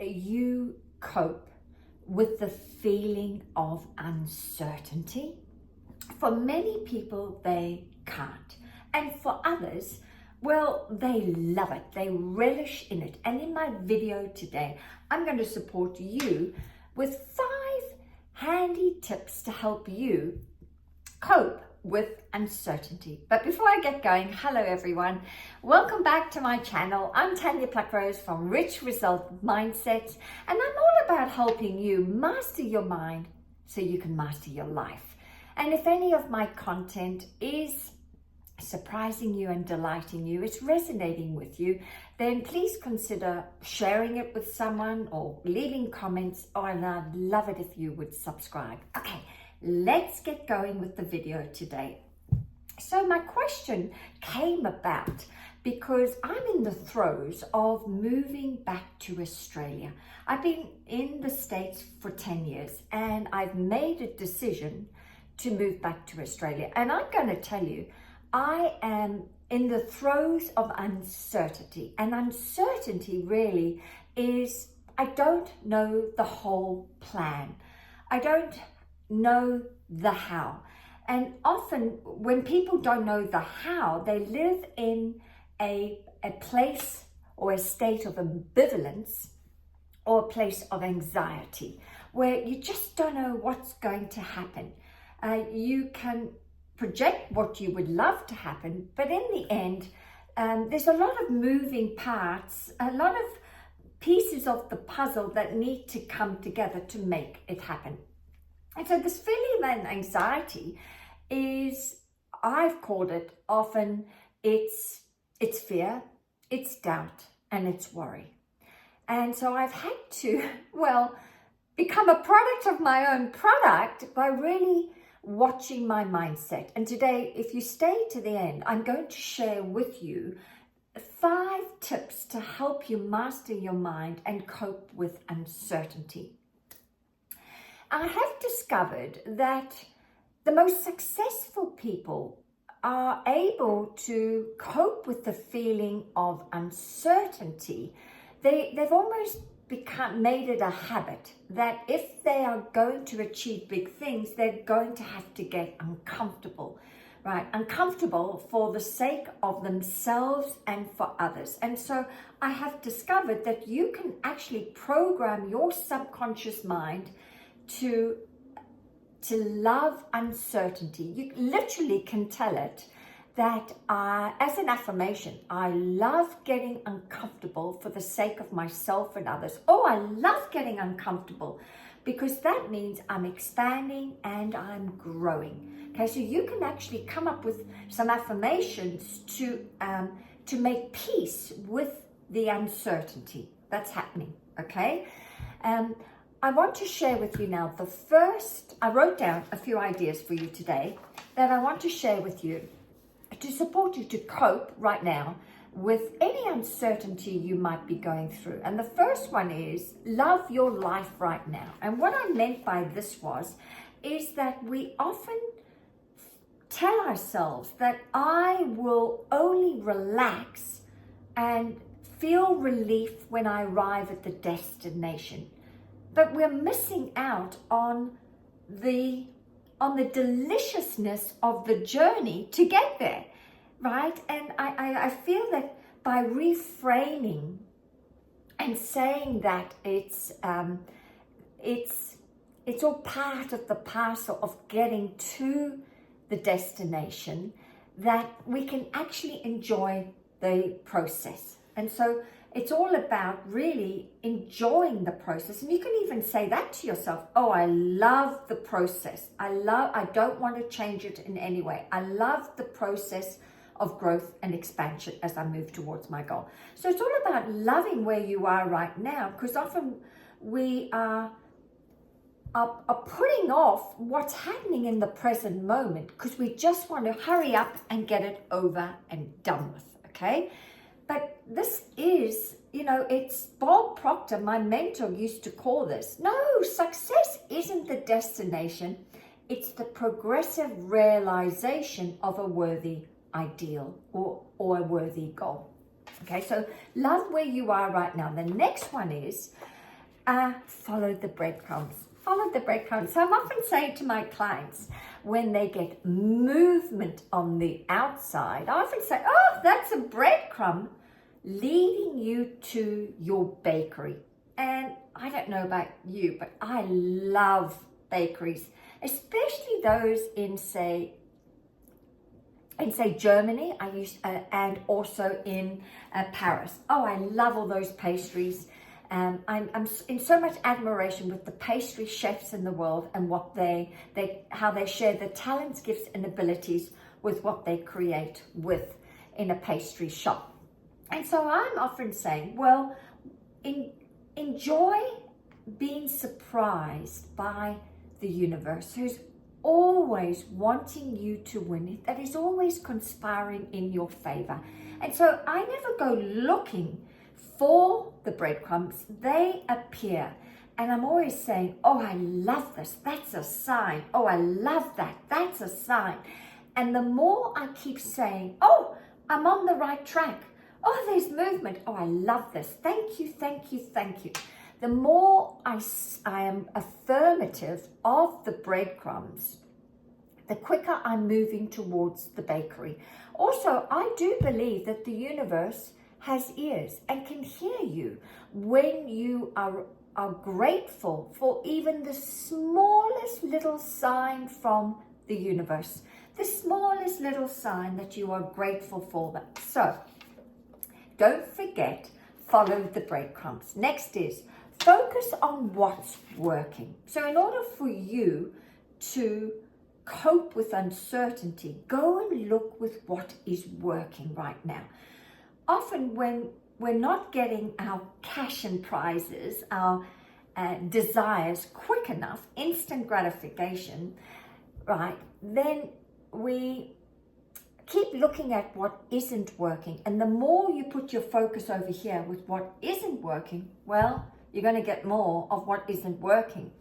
you cope with the feeling of uncertainty? For many people, they can't. And for others, well, they love it. They relish in it. And in my video today, I'm going to support you with 5 handy tips to help you cope with uncertainty. But before I get going, hello everyone. Welcome back to my channel. I'm Tanya Pluckrose from Rich Result Mindsets, and I'm all about helping you master your mind so you can master your life. And if any of my content is surprising you and delighting you, it's resonating with you, then please consider sharing it with someone or leaving comments, and I'd love it if you would subscribe. Okay, let's get going with the video today. So my question came about because I'm in the throes of moving back to Australia. I've been in the States for 10 years and I've made a decision to move back to Australia. And I'm going to tell you, I am in the throes of uncertainty. And uncertainty really is, I don't know the whole plan. I don't know the how. And often when people don't know the how, they live in a place or a state of ambivalence or a place of anxiety where you just don't know what's going to happen. You can project what you would love to happen, but in the end, there's a lot of moving parts, a lot of pieces of the puzzle that need to come together to make it happen. And so this feeling of anxiety is, I've called it often, it's fear, it's doubt, and it's worry. And so I've had to, well, become a product of my own product by really watching my mindset. And today, if you stay to the end, I'm going to share with you 5 tips to help you master your mind and cope with uncertainty. I have discovered that the most successful people are able to cope with the feeling of uncertainty. They've almost made it a habit that if they are going to achieve big things, they're going to have to get uncomfortable, right? Uncomfortable for the sake of themselves and for others. And so I have discovered that you can actually program your subconscious mind to love uncertainty. You literally can tell it that as an affirmation, I love getting uncomfortable for the sake of myself and others. Oh, I love getting uncomfortable because that means I'm expanding and I'm growing. Okay, so you can actually come up with some affirmations to make peace with the uncertainty that's happening. Okay. I want to share with you now I wrote down a few ideas for you today that I want to share with you to support you to cope right now with any uncertainty you might be going through. And the first one is love your life right now. And what I meant by this is that we often tell ourselves that I will only relax and feel relief when I arrive at the destination. But we're missing out on the deliciousness of the journey to get there, right? And I feel that by reframing and saying that it's all part of the parcel of getting to the destination, that we can actually enjoy the process. And so it's all about really enjoying the process. And you can even say that to yourself. Oh, I love the process. I don't want to change it in any way. I love the process of growth and expansion as I move towards my goal. So it's all about loving where you are right now, because often we are putting off what's happening in the present moment because we just want to hurry up and get it over and done with, okay? But this is, it's Bob Proctor, my mentor, used to call this. No, success isn't the destination. It's the progressive realization of a worthy ideal or a worthy goal. Okay, so love where you are right now. The next one is Follow the breadcrumbs. Follow the breadcrumbs. So I'm often saying to my clients, when they get movement on the outside, I often say, oh, that's a breadcrumb leading you to your bakery. And I don't know about you, but I love bakeries, especially those in say Germany. And also in Paris. Oh, I love all those pastries. I'm in so much admiration with the pastry chefs in the world and what how they share their talents, gifts, and abilities with what they create with in a pastry shop. And so I'm often saying, well, enjoy being surprised by the universe, who's always wanting you to win, that is always conspiring in your favor. And so I never go looking for the breadcrumbs, they appear. And I'm always saying, oh, I love this, that's a sign. Oh, I love that, that's a sign. And the more I keep saying, oh, I'm on the right track. Oh, there's movement. Oh, I love this. Thank you, thank you, thank you. The more I am affirmative of the breadcrumbs, the quicker I'm moving towards the bakery. Also, I do believe that the universe has ears and can hear you when you are grateful for even the smallest little sign from the universe, the smallest little sign that you are grateful for that. So don't forget, follow the breadcrumbs. Next is focus on what's working. So in order for you to cope with uncertainty, go and look with what is working right now. Often when we're not getting our cash and prizes, our desires quick enough, instant gratification, right, then we keep looking at what isn't working. And the more you put your focus over here with what isn't working, well, you're going to get more of what isn't working.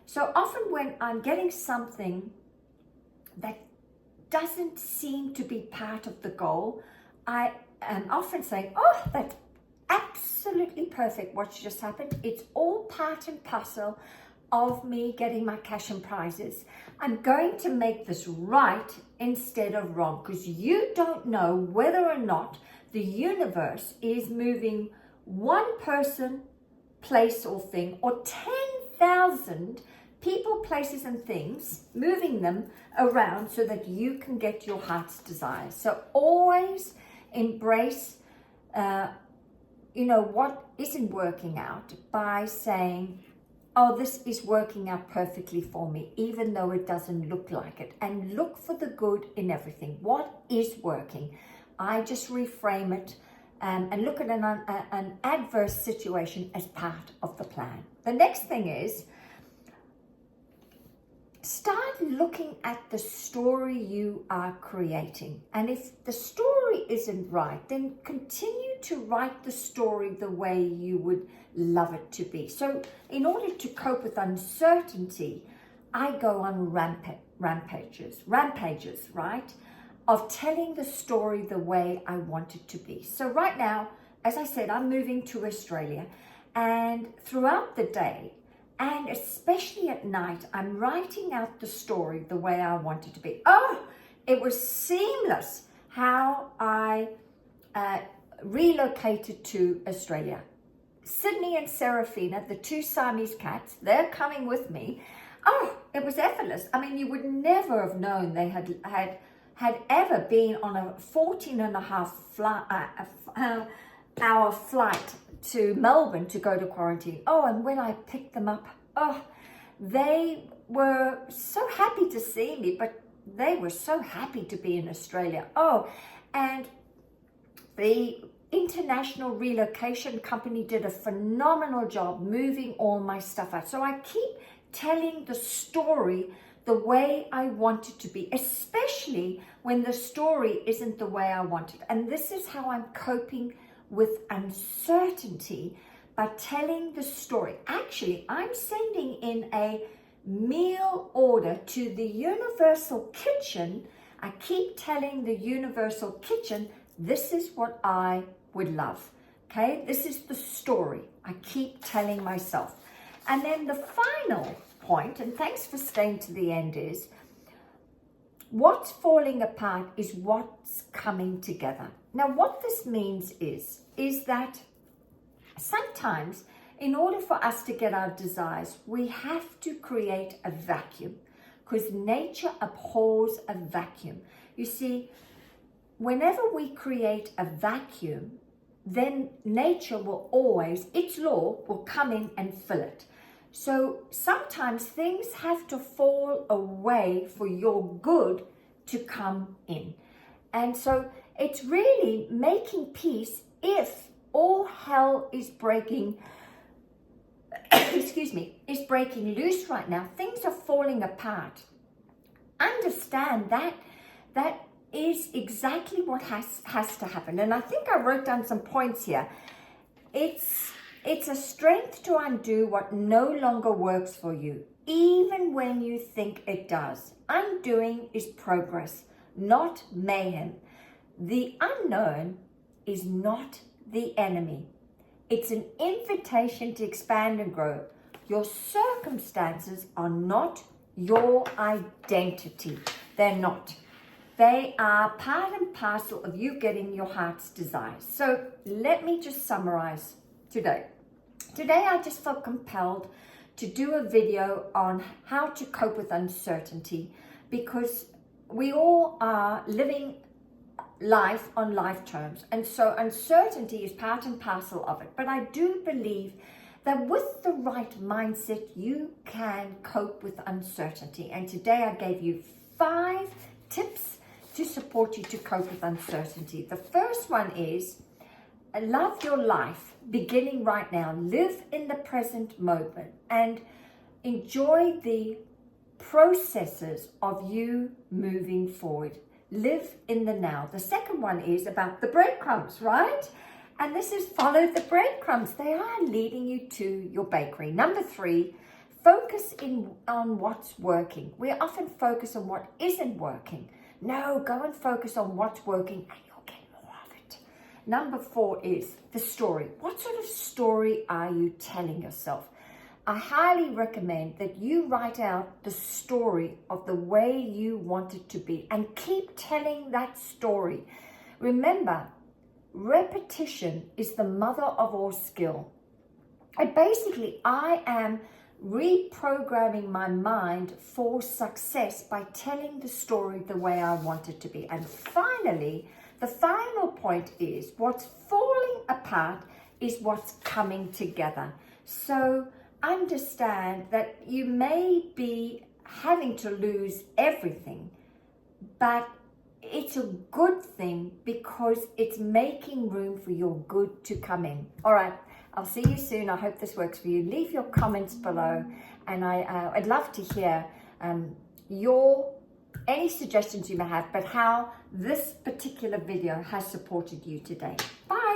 So often when I'm getting something that doesn't seem to be part of the goal, I am often saying, oh, that's absolutely perfect what just happened. It's all part and parcel of me getting my cash and prizes. I'm going to make this right instead of wrong, because you don't know whether or not the universe is moving one person, place, or thing, or 10,000 people, places, and things, moving them around so that you can get your heart's desires. So always embrace, what isn't working out by saying, oh, this is working out perfectly for me, even though it doesn't look like it. And look for the good in everything. What is working? I just reframe it and look at an adverse situation as part of the plan. The next thing is, start looking at the story you are creating. And if the story isn't right, then continue to write the story the way you would love it to be. So in order to cope with uncertainty, I go on rampages, right? Of telling the story the way I want it to be. So right now, as I said, I'm moving to Australia, and throughout the day, and especially at night, I'm writing out the story the way I want it to be. Oh, it was seamless how I relocated to Australia. Sydney and Seraphina, the two Siamese cats, they're coming with me. Oh, it was effortless. I mean, you would never have known they had ever been on a 14.5-hour flight to Melbourne to go to quarantine. Oh, and when I picked them up, oh, they were so happy to see me, but they were so happy to be in Australia. Oh, and the international relocation company did a phenomenal job moving all my stuff out. So I keep telling the story the way I want it to be, especially when the story isn't the way I want it. And this is how I'm coping with uncertainty, by telling the story. Actually, I'm sending in a meal order to the Universal Kitchen. I keep telling the Universal Kitchen, this is what I would love. Okay, this is the story I keep telling. telling myself. And then the final point, and thanks for staying to the end, is what's falling apart is what's coming together. Now, what this means is that sometimes in order for us to get our desires, we have to create a vacuum, because nature abhors a vacuum. You see, whenever we create a vacuum, then nature will always, its law will come in and fill it. So sometimes things have to fall away for your good to come in. And so it's really making peace if all hell is breaking, is breaking loose right now. Things are falling apart. Understand that is exactly what has to happen. And I think I wrote down some points here. It's a strength to undo what no longer works for you, even when you think it does. Undoing is progress, not mayhem. The unknown is not the enemy. It's an invitation to expand and grow. Your circumstances are not your identity. They're not. They are part and parcel of you getting your heart's desires. So let me just summarize today. Today I just felt compelled to do a video on how to cope with uncertainty, because we all are living life on life terms, and so uncertainty is part and parcel of it. But I do believe that with the right mindset you can cope with uncertainty, and today I gave you 5 tips to support you to cope with uncertainty. The first one is love your life beginning right now. Live in the present moment and enjoy the processes of you moving forward. Live in the now. The second one is about the breadcrumbs, right? And this is follow the breadcrumbs. They are leading you to your bakery. Number 3, focus on what's working. We often focus on what isn't working. No, go and focus on what's working and you'll get more of it. Number 4 is the story. What sort of story are you telling yourself? I highly recommend that you write out the story of the way you want it to be and keep telling that story. Remember, repetition is the mother of all skill. And basically, I am reprogramming my mind for success by telling the story the way I want it to be. And finally, the final point is what's falling apart is what's coming together. So understand that you may be having to lose everything, but it's a good thing because it's making room for your good to come in. All right, I'll see you soon. I hope this works for you. Leave your comments below, and I'd love to hear any suggestions you may have, but how this particular video has supported you today. Bye.